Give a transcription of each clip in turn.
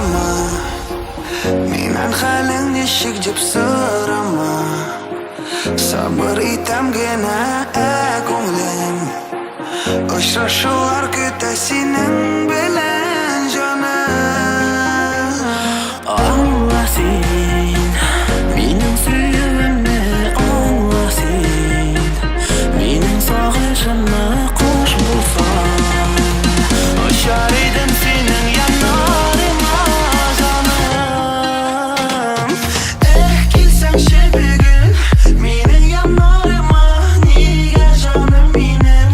sorama, menan haling nechik deb so'rama. Sabr etamgina ko'nglim, uchrashuvlar kuta sening bilan jonim. Anla sen mening suyuvimni, anla sen mening sog'ishimni qo'sh bo'lsam. Uchar edim sening yonlaringga jonim. Kelsangchi bugun mening yonlaringga, nega jonim menim,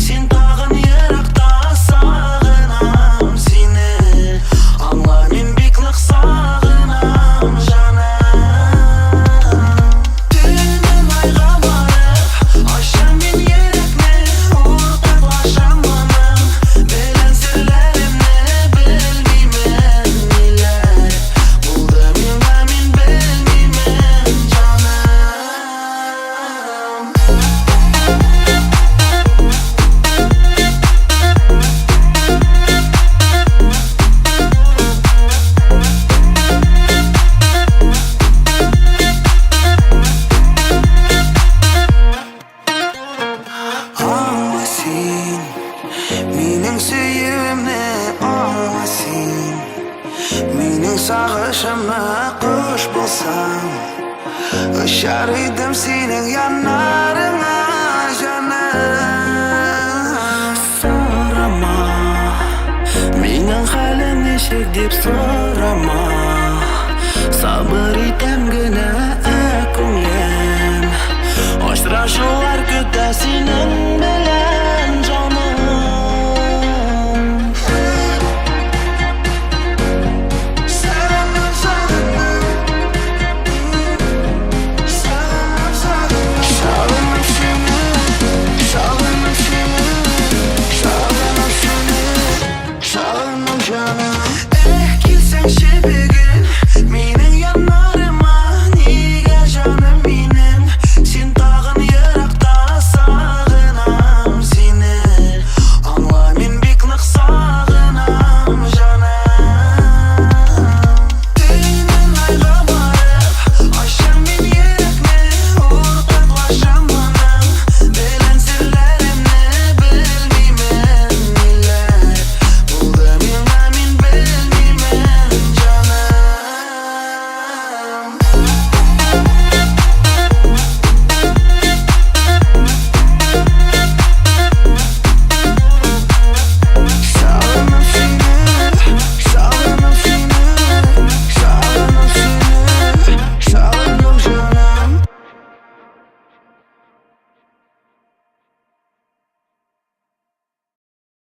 sen tag'in yiroqda sog'inam seni. Angla men bekliq sog'inam jonim. Tunim ayga borib, ochsam men yurakni, o'rtoqlashaman bilan sirlarimni, bilmayman nelar bo'ldi menga, men bilmayman jonim. Anla sen mening suyuvimni, anla sen mening sog'ishimni qo'sh bo'lsam. Uchar edim sening yonlaringga jonim. So'rama mening halim nechik deb so'rama. Sabr etamgina ko'nglim, uchrashuvlar kuta sening bilan jonim. Kelsangchi